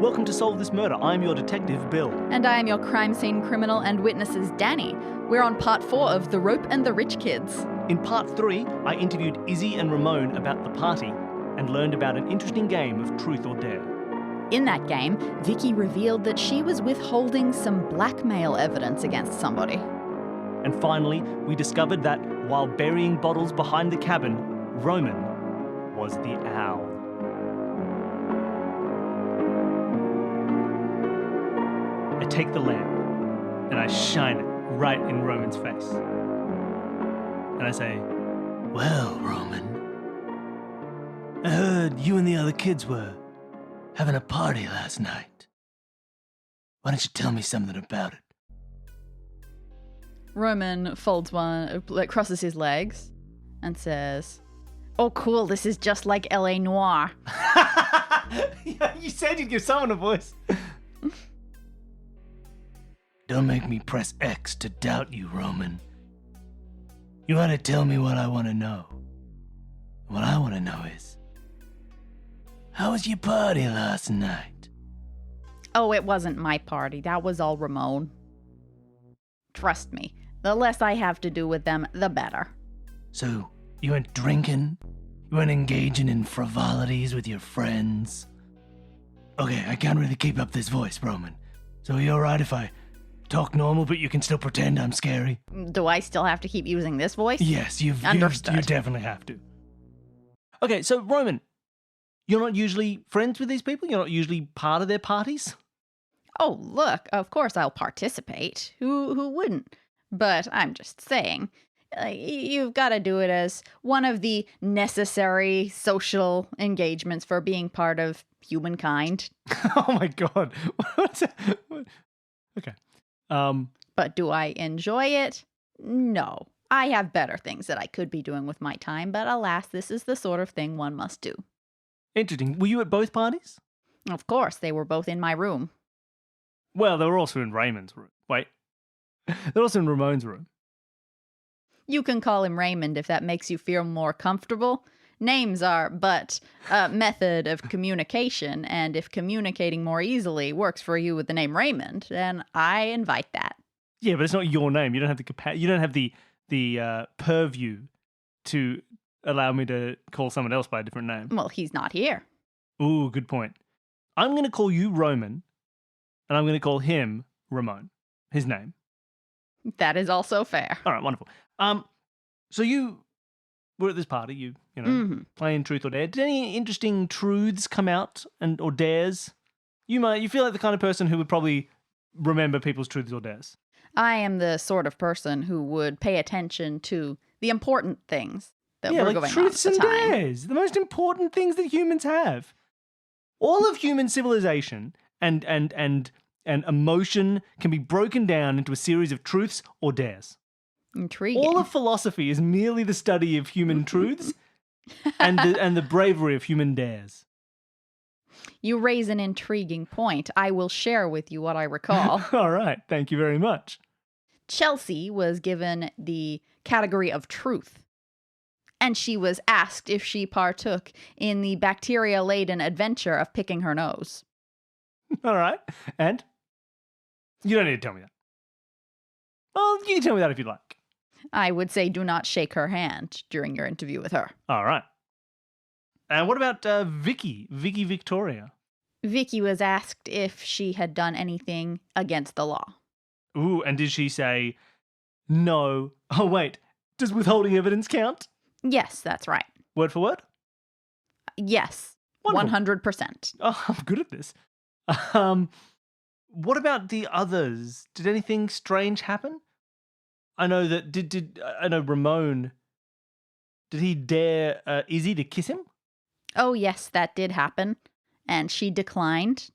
welcome to Solve This Murder. I'm your detective, Bill. And I am your crime scene criminal and witnesses, Dani. We're on part 4 of The Rope and the Rich Kids. In part 3, I interviewed Izzy and Ramon about the party and learned about an interesting game of truth or dare. In that game, Vicky revealed that she was withholding some blackmail evidence against somebody. And finally, we discovered that while burying bottles behind the cabin, Roman was the owl. I take the lamp and I shine it right in Roman's face. And I say, "Well, Roman, I heard you and the other kids were having a party last night. Why don't you tell me something about it?" Roman folds one, crosses his legs, and says, "Oh, cool, this is just like L.A. Noire." Yeah, you said you'd give someone a voice. Don't make me press X to doubt you, Roman. You want to tell me what I want to know. What I want to know is, how was your party last night? Oh, it wasn't my party. That was all Ramon. Trust me, the less I have to do with them, the better. So, you went drinking? You went engaging in frivolities with your friends? Okay, I can't really keep up this voice, Roman. So are you alright if I talk normal, but you can still pretend I'm scary? Do I still have to keep using this voice? Yes, you definitely have to. Okay, so Roman, you're not usually friends with these people? You're not usually part of their parties? Oh, look, of course I'll participate. Who wouldn't? But I'm just saying, you've got to do it as one of the necessary social engagements for being part of humankind. Oh my god. Okay. But do I enjoy it? No. I have better things that I could be doing with my time, but alas, this is the sort of thing one must do. Interesting. Were you at both parties? Of course, they were both in my room. Well, they were also in Raymond's room. Wait. They're also in Ramon's room. You can call him Raymond if that makes you feel more comfortable. Names are but a method of communication, and if communicating more easily works for you with the name Raymond, then I invite that. Yeah, but it's not your name. You don't have the purview to allow me to call someone else by a different name. Well, he's not here. Ooh, good point. I'm going to call you Roman, and I'm going to call him Ramon. His name. That is also fair. All right, wonderful. So you were at this party, you know, playing truth or dare. Did any interesting truths come out or dares? You feel like the kind of person who would probably remember people's truths or dares. I am the sort of person who would pay attention to the important things that were going truths on at the time. and dares, the most important things that humans have. All of human civilization and emotion can be broken down into a series of truths or dares. Intriguing. All of philosophy is merely the study of human truths and the bravery of human dares. You raise an intriguing point. I will share with you what I recall. All right. Thank you very much. Chelsea was given the category of truth, and she was asked if she partook in the bacteria-laden adventure of picking her nose. All right. And? You don't need to tell me that. Well, you can tell me that if you'd like. I would say do not shake her hand during your interview with her. All right. And what about Vicky Victoria? Vicky was asked if she had done anything against the law. Ooh, and did she say no? Oh, wait. Does withholding evidence count? Yes, that's right. Word for word? Yes. Wonderful. 100%. Oh, I'm good at this. What about the others? Did anything strange happen? I know that I know Ramon. Did he dare Izzy to kiss him? Oh yes, that did happen, and she declined.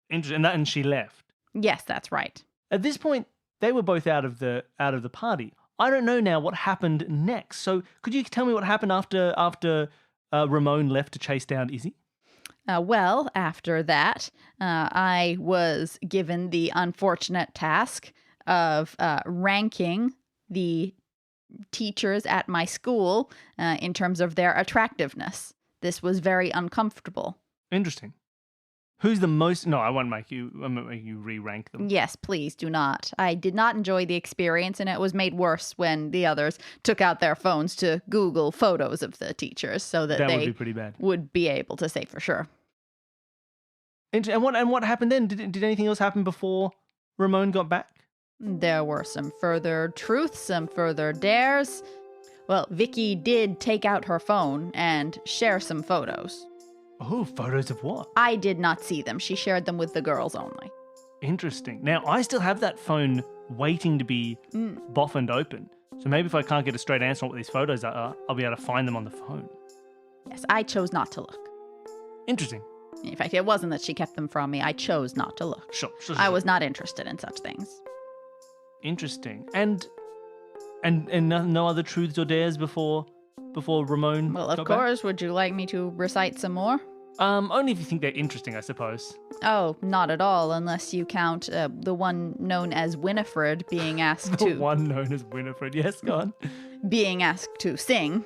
Interesting, and she left. Yes, that's right. At this point, they were both out of the party. I don't know now what happened next. So could you tell me what happened after Ramon left to chase down Izzy? Well, after that, I was given the unfortunate task of ranking the teachers at my school in terms of their attractiveness. This was very uncomfortable. Interesting. Who's the most... No, I won't make you re-rank them. Yes, please do not. I did not enjoy the experience, and it was made worse when the others took out their phones to Google photos of the teachers so that That they would be pretty bad. would be able to say for sure. And what happened then? Did anything else happen before Ramon got back? There were some further truths, some further dares. Well, Vicky did take out her phone and share some photos. Oh, photos of what? I did not see them. She shared them with the girls only. Interesting. Now, I still have that phone waiting to be boffined open. So maybe if I can't get a straight answer on what these photos are, I'll be able to find them on the phone. Yes, I chose not to look. Interesting. In fact, it wasn't that she kept them from me. I chose not to look. Sure. I was not interested in such things. Interesting. And no other truths or dares before Ramon Well, got of back? course. Would you like me to recite some more? Only if you think they're interesting, I suppose. Oh, not at all, unless you count the one known as Winifred being asked The to one known as Winifred. Yes, go on. being asked to sing.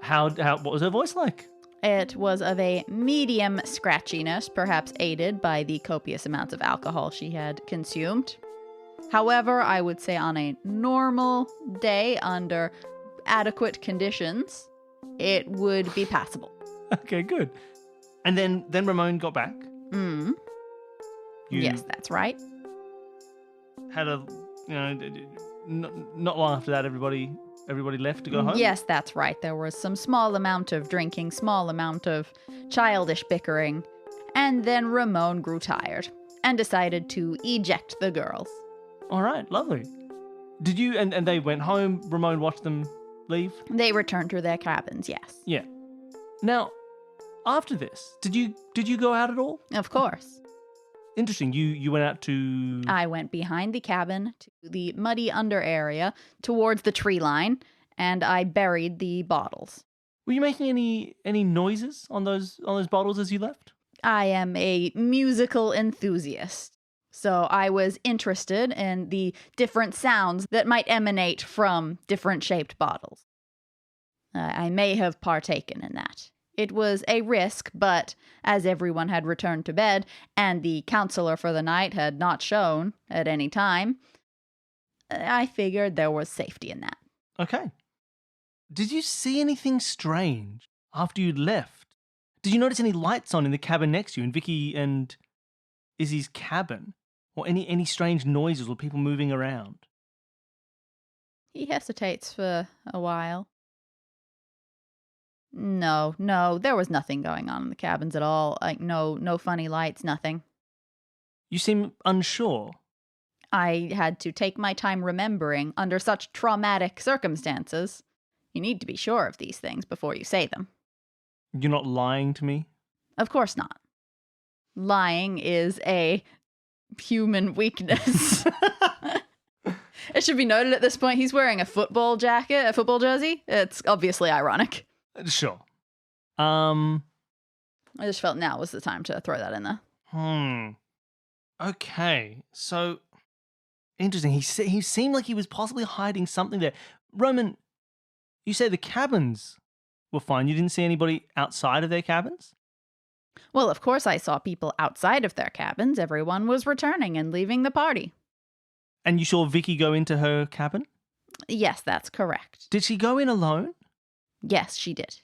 What was her voice like? It was of a medium scratchiness, perhaps aided by the copious amounts of alcohol she had consumed. However, I would say on a normal day under adequate conditions, it would be passable. Okay, good. And then Ramon got back. Mm. You Yes, that's right. had not long after that, everybody left to go home. Yes, that's right. There was some small amount of drinking, small amount of childish bickering, and then Ramon grew tired and decided to eject the girls. All right, lovely. Did you and they went home? Ramon watched them leave. They returned to their cabins, yes. Yeah. Now, after this, did you go out at all? Of course. Interesting. You went out to... I went behind the cabin to the muddy under area towards the tree line, and I buried the bottles. Were you making any noises on those bottles as you left? I am a musical enthusiast, so I was interested in the different sounds that might emanate from different shaped bottles. I may have partaken in that. It was a risk, but as everyone had returned to bed and the counselor for the night had not shown at any time, I figured there was safety in that. Okay. Did you see anything strange after you'd left? Did you notice any lights on in the cabin next to you, in Vicky and Izzy's cabin? Or any strange noises or people moving around? He hesitates for a while. No, there was nothing going on in the cabins at all. Like, no funny lights, nothing. You seem unsure. I had to take my time remembering under such traumatic circumstances. You need to be sure of these things before you say them. You're not lying to me? Of course not. Lying is a human weakness. It should be noted at this point he's wearing a football jersey. It's obviously ironic. Sure. I just felt now was the time to throw that in there. Okay. So, interesting. He seemed like he was possibly hiding something there. Roman, you say the cabins were fine. You didn't see anybody outside of their cabins? Well, of course I saw people outside of their cabins. Everyone was returning and leaving the party. And you saw Vicky go into her cabin? Yes, that's correct. Did she go in alone? Yes, she did.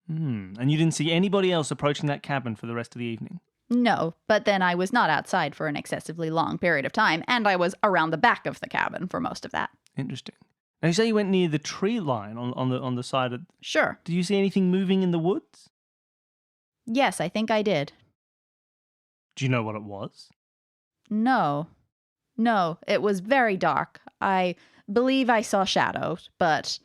And you didn't see anybody else approaching that cabin for the rest of the evening? No, but then I was not outside for an excessively long period of time, and I was around the back of the cabin for most of that. Interesting. Now, you say you went near the tree line on the side of... Sure. Did you see anything moving in the woods? Yes, I think I did. Do you know what it was? No, it was very dark. I believe I saw shadows, but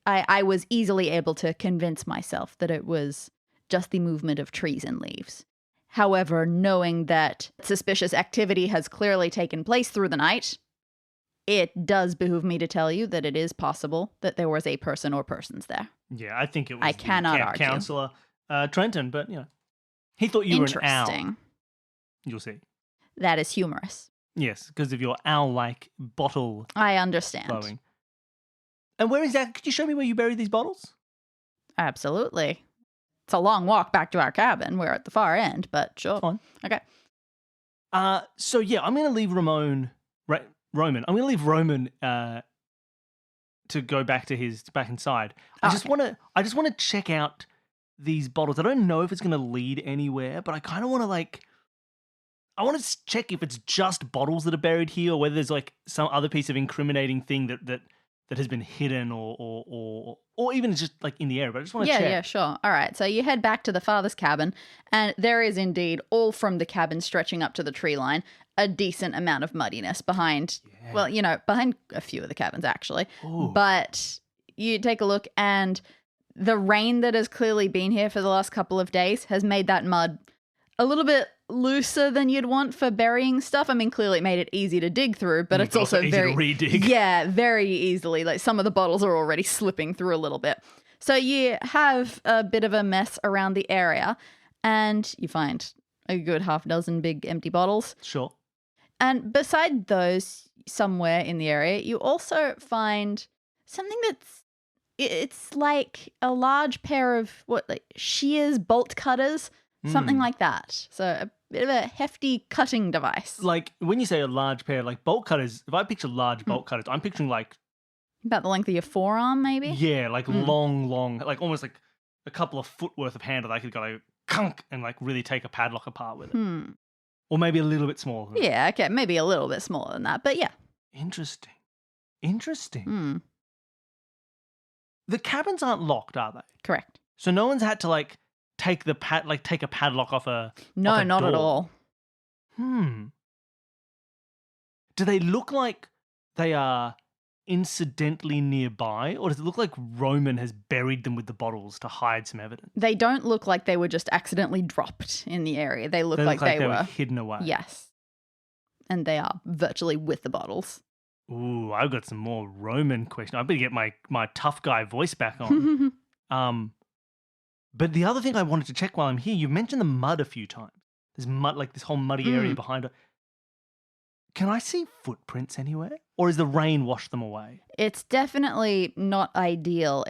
I was easily able to convince myself that it was just the movement of trees and leaves. However, knowing that suspicious activity has clearly taken place through the night, it does behoove me to tell you that it is possible that there was a person or persons there. Yeah, I think it was I cannot argue. Counselor Trenton, but he thought you were an owl. Interesting. You'll see. That is humorous. Yes, because of your owl-like bottle I understand. blowing. And where exactly? Could you show me where you buried these bottles? Absolutely. It's a long walk back to our cabin. We're at the far end, but sure. Fine. Okay. So yeah, I'm going to leave Roman. I'm going to leave Roman to go back inside. I just want to check out these bottles. I don't know if it's going to lead anywhere, but I kind of want to I want to check if it's just bottles that are buried here, or whether there's like some other piece of incriminating thing that has been hidden, or even just like in the area. But I just want to check. Yeah, sure. All right. So you head back to the father's cabin, and there is indeed, all from the cabin stretching up to the tree line, a decent amount of muddiness behind. Yeah. Well, behind a few of the cabins actually. Ooh. But you take a look, and the rain that has clearly been here for the last couple of days has made that mud a little bit looser than you'd want for burying stuff. I mean, clearly it made it easy to dig through, but it's also easy very to re-dig. Yeah, very easily. Like some of the bottles are already slipping through a little bit. So you have a bit of a mess around the area, and you find a good half dozen big empty bottles. Sure. And beside those, somewhere in the area, you also find something it's like a large pair of shears, bolt cutters, something like that. So a bit of a hefty cutting device. Like when you say a large pair, like bolt cutters, if I picture large bolt cutters, I'm picturing like about the length of your forearm, maybe? Yeah, like long, like almost like a couple of foot worth of handle. I could go kunk and like really take a padlock apart with it. Or maybe a little bit smaller. Yeah, okay, maybe a little bit smaller than that, but yeah. Interesting. The cabins aren't locked, are they? Correct. So no one's had to take a padlock off a No, off a not door. at all. Do they look like they are incidentally nearby, or does it look like Roman has buried them with the bottles to hide some evidence? They don't look like they were just accidentally dropped in the area. They look like they were hidden away. Yes. And they are virtually with the bottles. Ooh, I've got some more Roman questions. I better get my tough guy voice back on. But the other thing I wanted to check while I'm here, you've mentioned the mud a few times. There's mud, like this whole muddy area behind it. Can I see footprints anywhere? Or is the rain washed them away? It's definitely not ideal.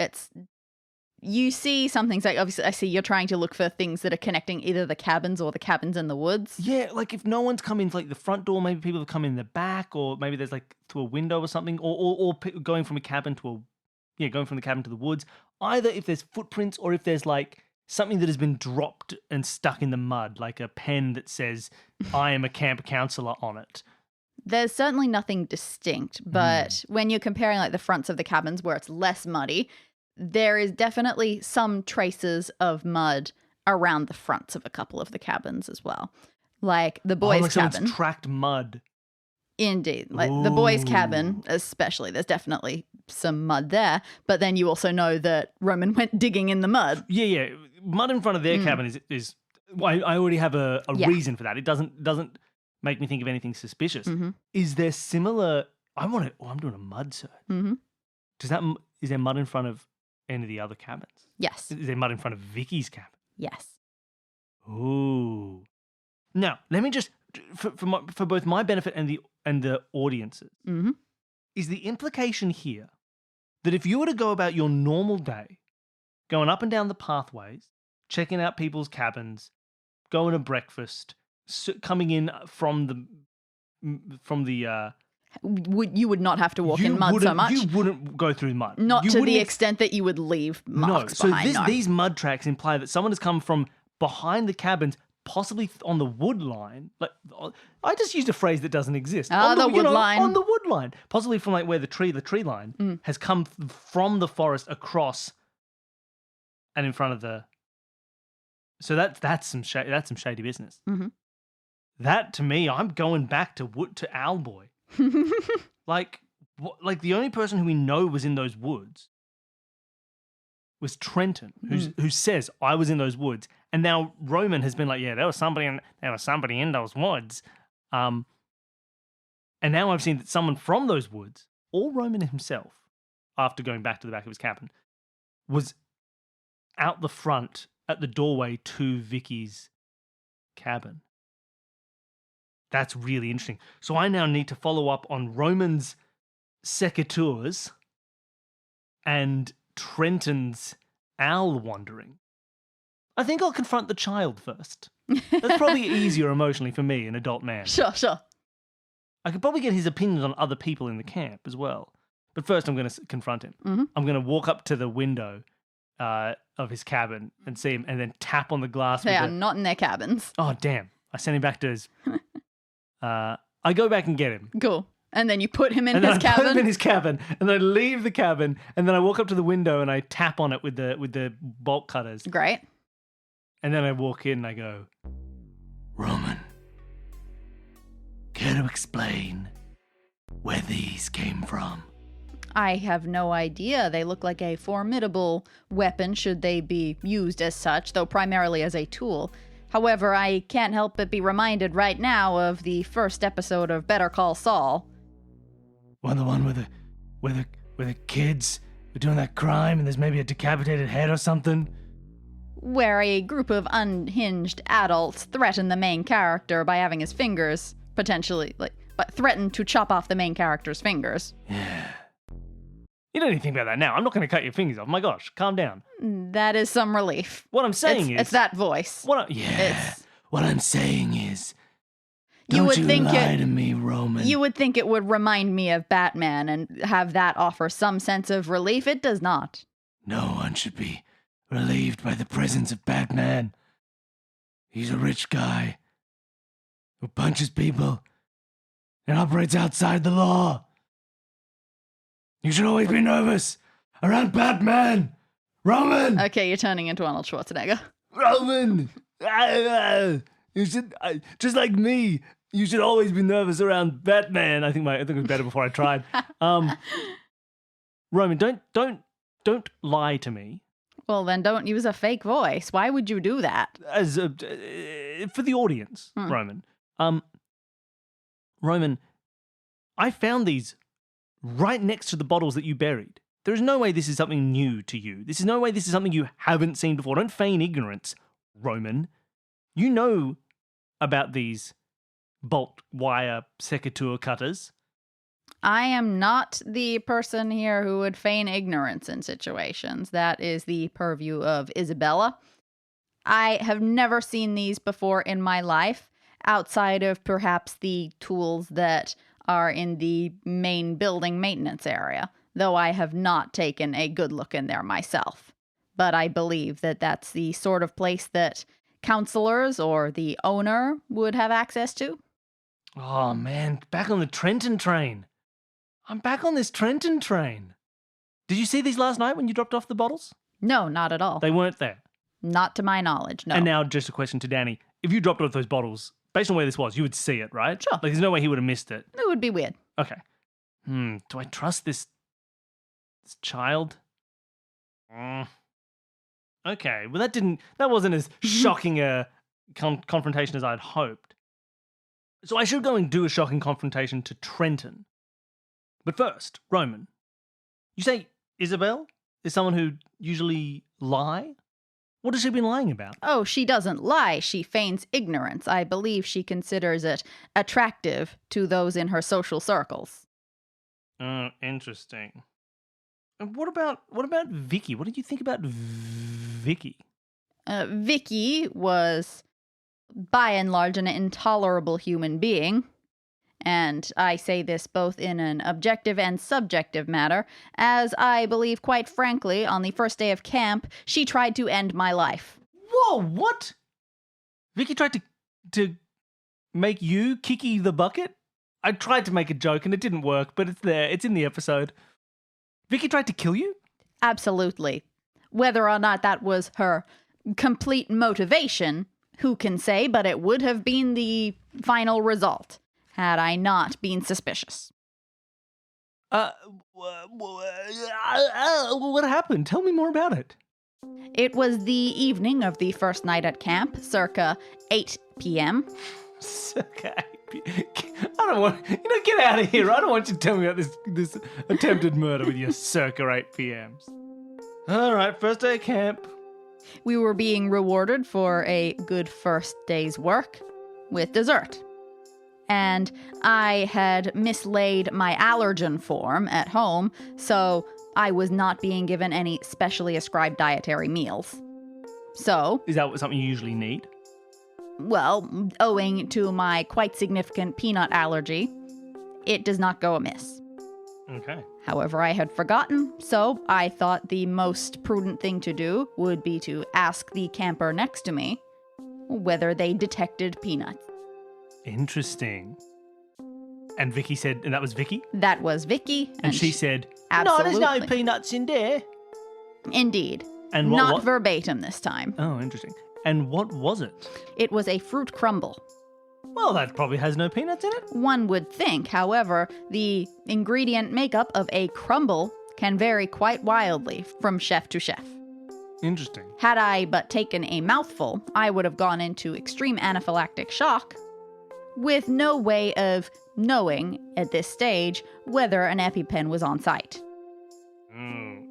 You see some things, like obviously I see you're trying to look for things that are connecting either the cabins or the cabins in the woods. Yeah, like if no one's come in like the front door, maybe people have come in the back, or maybe there's like through a window or something, or going from a cabin going from the cabin to the woods. Either if there's footprints or if there's like something that has been dropped and stuck in the mud, like a pen that says, "I am a camp counselor" on it. There's certainly nothing distinct, but when you're comparing like the fronts of the cabins where it's less muddy, there is definitely some traces of mud around the fronts of a couple of the cabins as well. Like the boys' cabin. Someone's tracked mud. Indeed. Like the boys' cabin, especially, there's definitely some mud there. But then you also know that Roman went digging in the mud. Yeah. Mud in front of their cabin is I already have a reason for that. It doesn't make me think of anything suspicious. Is there similar? I'm doing a mud search. Is there mud in front of any of the other cabins? Yes. Is there mud in front of Vicky's cabin? Yes. Ooh. Now, let me just for both my benefit and the audiences. Is the implication here that if you were to go about your normal day, going up and down the pathways, checking out people's cabins, going to breakfast, coming in from the you would not have to walk in mud so much. You wouldn't go through mud. Not to the extent that you would leave marks behind. So these mud tracks imply that someone has come from behind the cabins, possibly on the wood line. Like I just used a phrase that doesn't exist. On the wood line. On the wood line. Possibly from like where the tree line has come from the forest across and in front of the. So that's some shady business. That to me, I'm going back to Owlboy. like the only person who we know was in those woods was Trenton, who says I was in those woods, and now Roman has been like, yeah, there was somebody in those woods, and now I've seen that someone from those woods, or Roman himself, after going back to the back of his cabin, was out the front at the doorway to Vicky's cabin. That's really interesting. So I now need to follow up on Roman's secateurs and Trenton's owl wandering I think I'll confront the child first. That's probably easier emotionally for me, an adult man. Sure. I could probably get his opinions on other people in the camp as well. But first, I'm going to confront him. Mm-hmm. I'm going to walk up to the window of his cabin and see him, and then tap on the glass. They are not in their cabins. Oh, damn. I send him back to his... I go back and get him. Cool. And then you put him in and his then I cabin? put him in his cabin, and then I leave the cabin, and then I walk up to the window and I tap on it with the bolt cutters. Great. And then I walk in and I go, Roman, care to explain where these came from? I have no idea. They look like a formidable weapon should they be used as such, though primarily as a tool. However, I can't help but be reminded right now of the first episode of Better Call Saul. Well, the one where the kids were doing that crime and there's maybe a decapitated head or something? Where a group of unhinged adults threaten the main character by having his fingers potentially, but threaten to chop off the main character's fingers. Yeah. you don't need to think about that now. I'm not going to cut your fingers off. My gosh, calm down. That is some relief. What I'm saying is... It's that voice. What I'm saying is... Don't you lie to me, Roman. You would think it would remind me of Batman and have that offer some sense of relief. It does not. No one should be relieved by the presence of Batman. He's a rich guy who punches people and operates outside the law. You should always be nervous around Batman. Roman! Okay, you're turning into Arnold Schwarzenegger. Roman! You should, just like me, you should always be nervous around Batman. I think it was better before I tried. Roman, don't lie to me. Well, then don't use a fake voice. Why would you do that? As for the audience, Roman. Roman, I found these right next to the bottles that you buried. There is no way this is something new to you. This is no way this is something you haven't seen before. Don't feign ignorance, Roman. You know about these bolt wire secateur cutters. I am not the person here who would feign ignorance in situations. That is the purview of Isabella. I have never seen these before in my life, outside of perhaps the tools that are in the main building maintenance area, though I have not taken a good look in there myself. But I believe that that's the sort of place that counselors or the owner would have access to. Oh, man, back on the Trenton train. I'm back on this Trenton train. Did you see these last night when you dropped off the bottles? No, not at all. They weren't there. Not to my knowledge, no. And now just a question to Dani. If you dropped off those bottles, based on where this was, you would see it, right? Sure. Like, there's no way he would have missed it. It would be weird. Okay. Do I trust this child? Okay. Well, that wasn't as shocking a confrontation as I'd hoped. So I should go and do a shocking confrontation to Trenton. But first, Roman, you say Isabel is someone who usually lie? What has she been lying about? Oh, she doesn't lie. She feigns ignorance. I believe she considers it attractive to those in her social circles. Interesting. And what about Vicky? What did you think about Vicky? Vicky was, by and large, an intolerable human being. And I say this both in an objective and subjective matter, as I believe, quite frankly, on the first day of camp, she tried to end my life. Whoa, what? Vicky tried to make you Kiki the Bucket? I tried to make a joke and it didn't work, but it's there. It's in the episode. Vicky tried to kill you? Absolutely. Whether or not that was her complete motivation, who can say, but it would have been the final result had I not been suspicious. What happened? Tell me more about it. It was the evening of the first night at camp, circa 8 p.m. Circa 8 p.m. I don't want... get out of here. I don't want you to tell me about this attempted murder with your circa 8 p.m.s. All right, first day of camp. We were being rewarded for a good first day's work with dessert. And I had mislaid my allergen form at home, so I was not being given any specially ascribed dietary meals. So, Is that something you usually need? well, owing to my quite significant peanut allergy, it does not go amiss. Okay. However, I had forgotten, so I thought the most prudent thing to do would be to ask the camper next to me whether they detected peanuts. Interesting. And Vicky said, and that was Vicky? That was Vicky, And she said, absolutely. No, there's no peanuts in there. Indeed. And Not verbatim this time. Oh, interesting. And what was it? It was a fruit crumble. Well, that probably has no peanuts in it. One would think, however, the ingredient makeup of a crumble can vary quite wildly from chef to chef. Interesting. Had I but taken a mouthful, I would have gone into extreme anaphylactic shock, with no way of knowing, at this stage, whether an EpiPen was on site.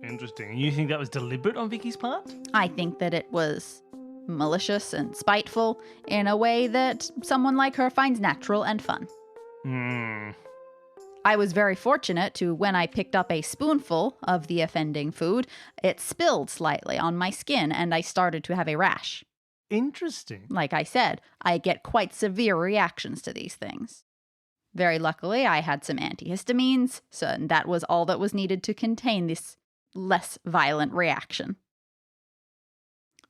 Interesting. And you think that was deliberate on Vicky's part? I think that it was malicious and spiteful in a way that someone like her finds natural and fun. I was very fortunate to, when I picked up a spoonful of the offending food, it spilled slightly on my skin and I started to have a rash. Interesting. Like I said, I get quite severe reactions to these things. Very luckily, I had some antihistamines, so that was all that was needed to contain this less violent reaction.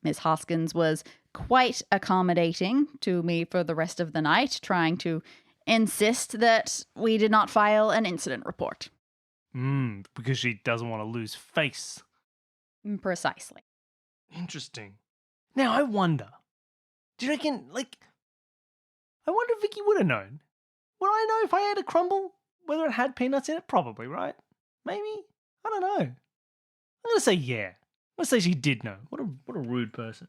Miss Hoskins was quite accommodating to me for the rest of the night, trying to insist that we did not file an incident report. Because she doesn't want to lose face. Precisely. Interesting. Now, I wonder, do you reckon, I wonder if Vicky would have known. Would I know if I ate a crumble, whether it had peanuts in it? Probably, right? Maybe? I don't know. I'm going to say yeah. I'm going to say she did know. What a rude person.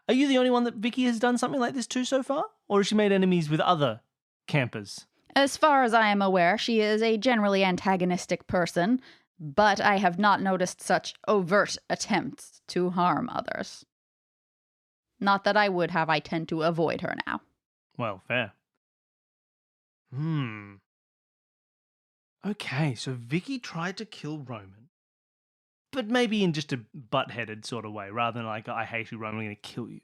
Are you the only one that Vicky has done something like this to so far? Or has she made enemies with other campers? As far as I am aware, she is a generally antagonistic person, but I have not noticed such overt attempts to harm others. Not that I would have, I tend to avoid her now. Well, fair. Okay, so Vicky tried to kill Roman, but maybe in just a butt-headed sort of way, rather than like, I hate you, Roman, I'm going to kill you.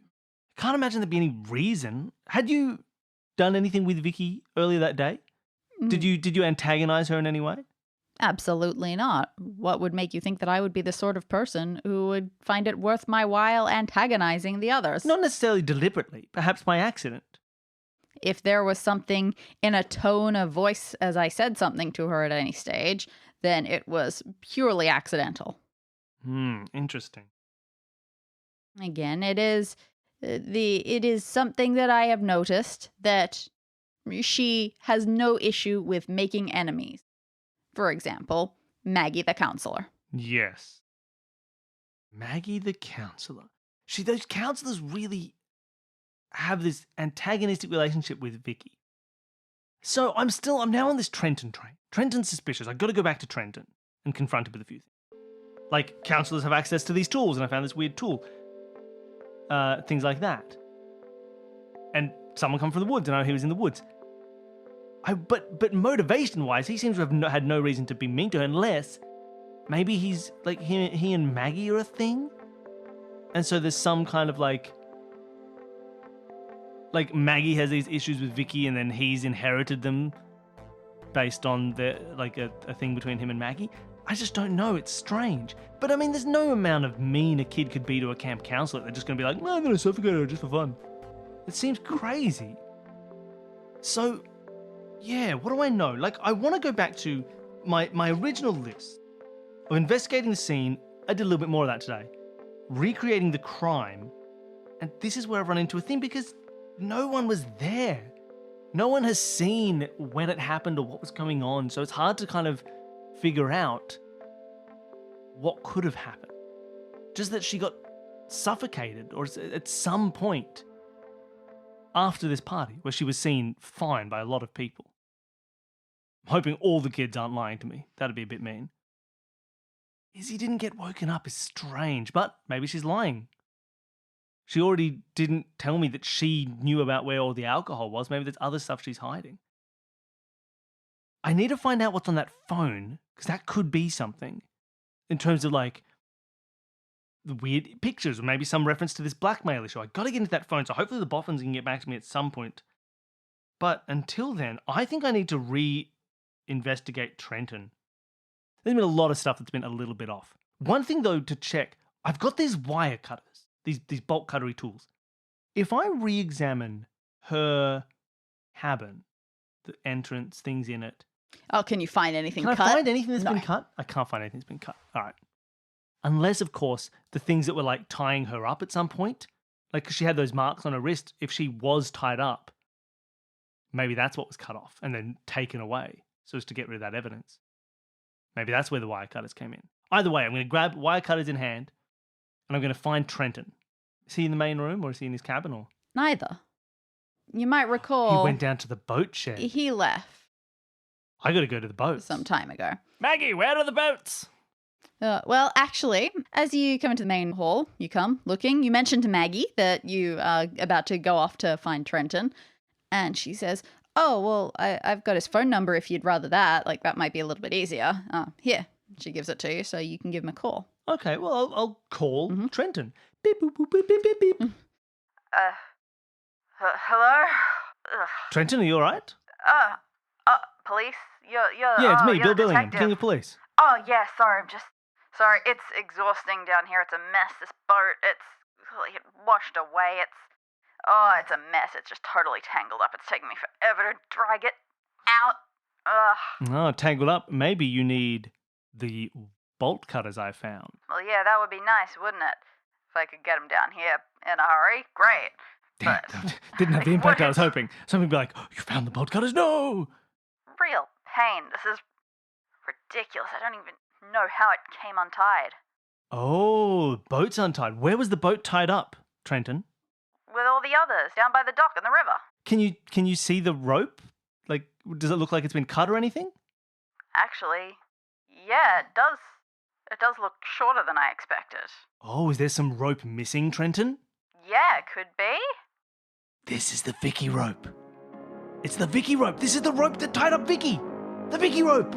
I can't imagine there'd be any reason. Had you done anything with Vicky earlier that day? Did you antagonize her in any way? Absolutely not. What would make you think that I would be the sort of person who would find it worth my while antagonizing the others? Not necessarily deliberately, perhaps by accident. If there was something in a tone of voice as I said something to her at any stage, then it was purely accidental. Interesting. Again, it is something that I have noticed that she has no issue with making enemies. For example, Maggie the counselor. Yes. Maggie the counselor. Those counselors really have this antagonistic relationship with Vicky. So I'm now on this Trenton train. Trenton's suspicious. I've got to go back to Trenton and confront him with a few things. Like, counselors have access to these tools, and I found this weird tool. Things like that. And someone come from the woods, and I know he was in the woods. But motivation-wise, he seems to have had no reason to be mean to her, unless maybe he's, like, he and Maggie are a thing? And so there's some kind of, like Maggie has these issues with Vicky, and then he's inherited them based on a thing between him and Maggie. I just don't know. It's strange. But I mean, there's no amount of mean a kid could be to a camp counselor. They're just going to be like, no, I'm going to suffocate her just for fun. It seems crazy. So, yeah, what do I know? Like, I want to go back to my original list of investigating the scene. I did a little bit more of that today. Recreating the crime. And this is where I've run into a thing, because no one was there. No one has seen when it happened or what was going on. So it's hard to kind of figure out what could have happened. Just that she got suffocated, or at some point after this party where she was seen fine by a lot of people. I'm hoping all the kids aren't lying to me. That'd be a bit mean. Izzy didn't get woken up is strange, but maybe she's lying. She already didn't tell me that she knew about where all the alcohol was. Maybe there's other stuff she's hiding. I need to find out what's on that phone, because that could be something. In terms of, like, the weird pictures or maybe some reference to this blackmail issue. I got to get into that phone, so hopefully the boffins can get back to me at some point. But until then, I think I need to re-investigate Trenton. There's been a lot of stuff that's been a little bit off. One thing, though, to check, I've got these wire cutters, these bolt cuttery tools. If I re-examine her cabin, the entrance, things in it. Oh, can you find anything cut? Can I find anything that's No. been cut? I can't find anything that's been cut. All right. Unless, of course, the things that were like tying her up at some point, like 'cause she had those marks on her wrist, if she was tied up, maybe that's what was cut off and then taken away so as to get rid of that evidence. Maybe that's where the wire cutters came in. Either way, I'm going to grab wire cutters in hand and I'm going to find Trenton. Is he in the main room or is he in his cabin? Or Neither. You might recall he went down to the boat shed. he left I got to go to the boat. some time ago. Maggie, where are the boats? Well, actually, as you come into the main hall, you come looking. You mentioned to Maggie that you are about to go off to find Trenton. And she says, oh, well, I've got his phone number if you'd rather that. Like, that might be a little bit easier. Here. She gives it to you so you can give him a call. Okay, well, I'll call Trenton. Beep, boop, boop, beep, beep, beep, beep. Hello? Trenton, are you all right? Police? You're Yeah, it's me, you're Bill the Billingham, detective. King of Police. Oh, yeah, sorry, sorry, it's exhausting down here. It's a mess, this boat. It's washed away. It's a mess. It's just totally tangled up. It's taking me forever to drag it out. Ugh. Oh, tangled up. Maybe you need the bolt cutters I found. Well, yeah, that would be nice, wouldn't it? If I could get them down here in a hurry. Great. Damn, But didn't have the it impact I was wouldn't. hoping. Something be like, oh, you found the bolt cutters? No! Real pain. This is ridiculous. I don't even know how it came untied. Oh, boat's untied. Where was the boat tied up, Trenton? With all the others, down by the dock in the river. Can you see the rope? Like, does it look like it's been cut or anything? Actually, yeah, it does. It does look shorter than I expected. Oh, is there some rope missing, Trenton? Yeah, it could be. This is the Vicky rope. It's the Vicky rope. This is the rope that tied up Vicky. The Vicky rope.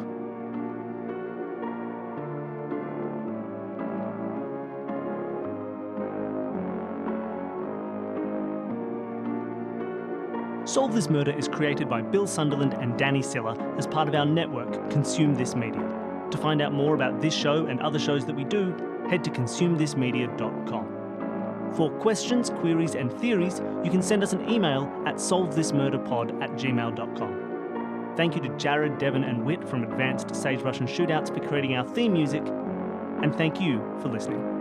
Solve This Murder is created by Bill Sunderland and Dani Siller as part of our network, Consume This Media. To find out more about this show and other shows that we do, head to consumethismedia.com. For questions, queries, and theories, you can send us an email at solvethismurderpod@gmail.com. Thank you to Jared, Devon, and Whit from Advanced Sagebrush and Shootouts for creating our theme music, and thank you for listening.